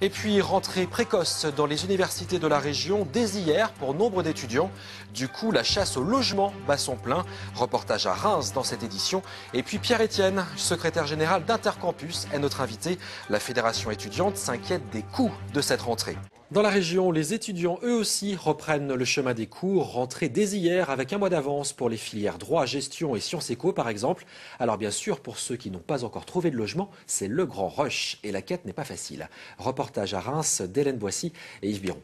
Et puis, rentrée précoce dans les universités de la région dès hier pour nombre d'étudiants. Du coup, la chasse au logement bat son plein. Reportage à Reims dans cette édition. Et puis Pierre-Étienne, secrétaire général d'Intercampus, est notre invité. La fédération étudiante s'inquiète des coûts de cette rentrée. Dans la région, les étudiants, eux aussi, reprennent le chemin des cours, rentrés dès hier avec un mois d'avance pour les filières droit, gestion et sciences éco, par exemple. Alors bien sûr, pour ceux qui n'ont pas encore trouvé de logement, c'est le grand rush et la quête n'est pas facile. Reportage à Reims d'Hélène Boissy et Yves Biron.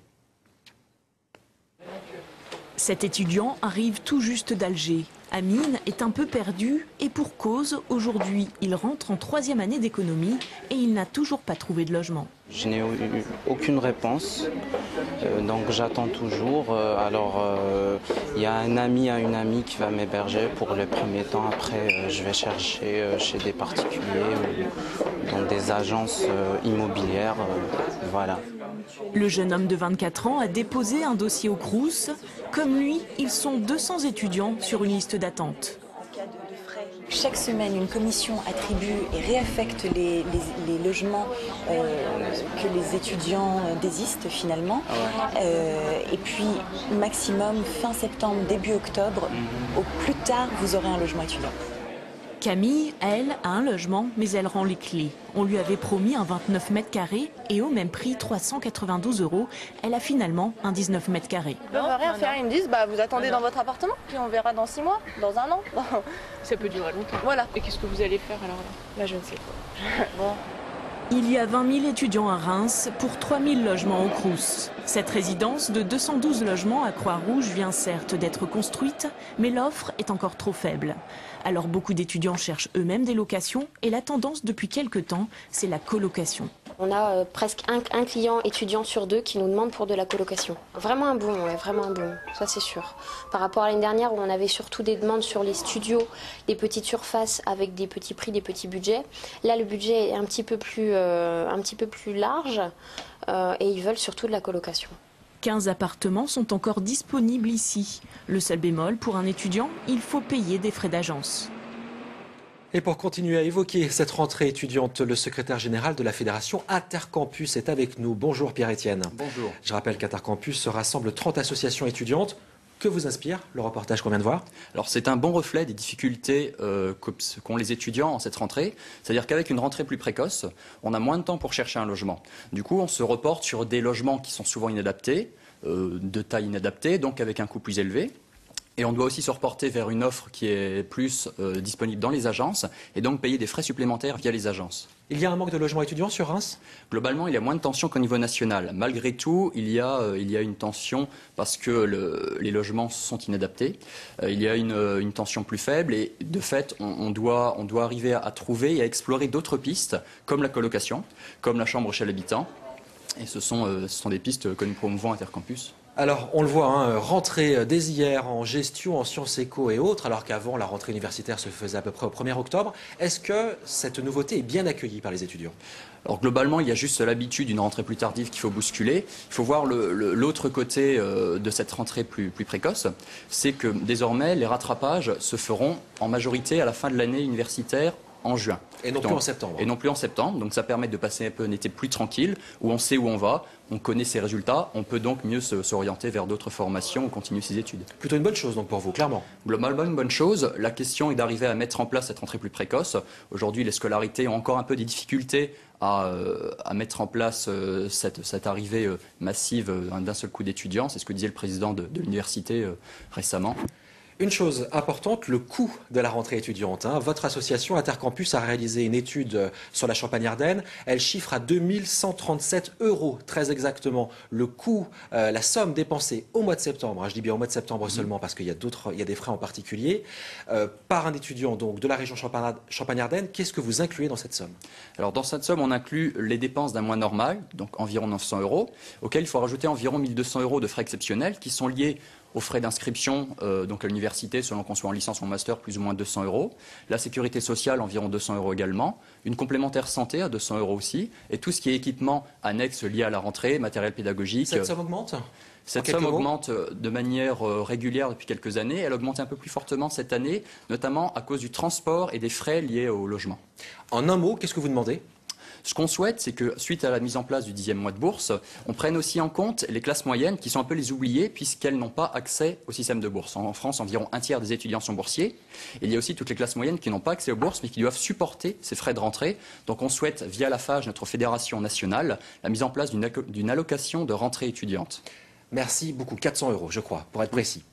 Cet étudiant arrive tout juste d'Alger. Amine est un peu perdu et pour cause, aujourd'hui, il rentre en 3e année d'économie et il n'a toujours pas trouvé de logement. Je n'ai eu aucune réponse, donc j'attends toujours. Il y a un ami à une amie qui va m'héberger pour les premiers temps. Après, je vais chercher chez des particuliers ou dans des agences immobilières. Voilà. Le jeune homme de 24 ans a déposé un dossier au Crous. Comme lui, ils sont 200 étudiants sur une liste d'attente. Chaque semaine, une commission attribue et réaffecte les logements que les étudiants désistent finalement. Et puis, maximum fin septembre, début octobre, au plus tard, vous aurez un logement étudiant. Camille, elle, a un logement, mais elle rend les clés. On lui avait promis un 29 mètres carrés et au même prix, 392 €. Elle a finalement un 19 mètres carrés. Ils peuvent rien faire, ils me disent vous attendez dans votre appartement, puis on verra dans 6 mois, dans 1 an. Ça peut durer longtemps. Voilà. Et qu'est-ce que vous allez faire alors là? Là, je ne sais pas. Bon. Il y a 20 000 étudiants à Reims pour 3 000 logements au Crous. Cette résidence de 212 logements à Croix-Rouge vient certes d'être construite, mais l'offre est encore trop faible. Alors beaucoup d'étudiants cherchent eux-mêmes des locations et la tendance depuis quelques temps, c'est la colocation. On a presque un client étudiant sur 2 qui nous demande pour de la colocation. Vraiment un boom, ouais, vraiment un boom, ça c'est sûr. Par rapport à l'année dernière où on avait surtout des demandes sur les studios, les petites surfaces avec des petits prix, des petits budgets. Là le budget est un petit peu plus large et ils veulent surtout de la colocation. 15 appartements sont encore disponibles ici. Le seul bémol, pour un étudiant, il faut payer des frais d'agence. Et pour continuer à évoquer cette rentrée étudiante, le secrétaire général de la fédération Intercampus est avec nous. Bonjour Pierre-Étienne. Bonjour. Je rappelle qu'Intercampus rassemble 30 associations étudiantes. Que vous inspire le reportage qu'on vient de voir? Alors c'est un bon reflet des difficultés qu'ont les étudiants en cette rentrée. C'est-à-dire qu'avec une rentrée plus précoce, on a moins de temps pour chercher un logement. Du coup, on se reporte sur des logements qui sont souvent inadaptés, de taille inadaptée, donc avec un coût plus élevé. Et on doit aussi se reporter vers une offre qui est plus disponible dans les agences et donc payer des frais supplémentaires via les agences. Il y a un manque de logements étudiants sur Reims? Globalement, il y a moins de tension qu'au niveau national. Malgré tout, il y a une tension parce que les logements sont inadaptés. Il y a une tension plus faible et de fait, on doit arriver à trouver et à explorer d'autres pistes comme la colocation, comme la chambre chez l'habitant. Et ce sont des pistes que nous promouvons à Intercampus. Alors, on le voit, rentrée dès hier en gestion, en sciences éco et autres, alors qu'avant, la rentrée universitaire se faisait à peu près au 1er octobre. Est-ce que cette nouveauté est bien accueillie par les étudiants? Alors globalement, il y a juste l'habitude d'une rentrée plus tardive qu'il faut bousculer. Il faut voir l'autre côté de cette rentrée plus précoce. C'est que désormais, les rattrapages se feront en majorité à la fin de l'année universitaire en juin. Et non plus en septembre. Et non plus en septembre. Donc ça permet de passer un peu un été plus tranquille, où on sait où on va, on connaît ses résultats, on peut donc mieux s'orienter vers d'autres formations ou continuer ses études. Plutôt une bonne chose donc pour vous, clairement. Globalement une bonne chose. La question est d'arriver à mettre en place cette rentrée plus précoce. Aujourd'hui, les scolarités ont encore un peu des difficultés à mettre en place cette arrivée massive d'un seul coup d'étudiants. C'est ce que disait le président de l'université récemment. Une chose importante, le coût de la rentrée étudiante. Votre association Intercampus a réalisé une étude sur la Champagne-Ardenne. Elle chiffre à 2137 €, très exactement, le coût, la somme dépensée au mois de septembre. Je dis bien au mois de septembre seulement parce qu'il y a des frais en particulier. Par un étudiant donc, de la région Champagne-Ardenne, qu'est-ce que vous incluez dans cette somme? Alors dans cette somme, on inclut les dépenses d'un mois normal, donc environ 900 €, auxquels il faut rajouter environ 1200 € de frais exceptionnels qui sont liés aux frais d'inscription donc à l'université, selon qu'on soit en licence ou en master, plus ou moins 200 €. La sécurité sociale, environ 200 € également. Une complémentaire santé à 200 € aussi. Et tout ce qui est équipement annexe lié à la rentrée, matériel pédagogique. Cette somme augmente? Cette somme augmente de manière régulière depuis quelques années. Elle augmente un peu plus fortement cette année, notamment à cause du transport et des frais liés au logement. En un mot, qu'est-ce que vous demandez? Ce qu'on souhaite, c'est que suite à la mise en place du 10e mois de bourse, on prenne aussi en compte les classes moyennes qui sont un peu les oubliées puisqu'elles n'ont pas accès au système de bourse. En France, environ un tiers des étudiants sont boursiers. Et il y a aussi toutes les classes moyennes qui n'ont pas accès aux bourses mais qui doivent supporter ces frais de rentrée. Donc on souhaite, via la FAGE, notre fédération nationale, la mise en place d'une allocation de rentrée étudiante. Merci beaucoup, 400 €, je crois, pour être précis.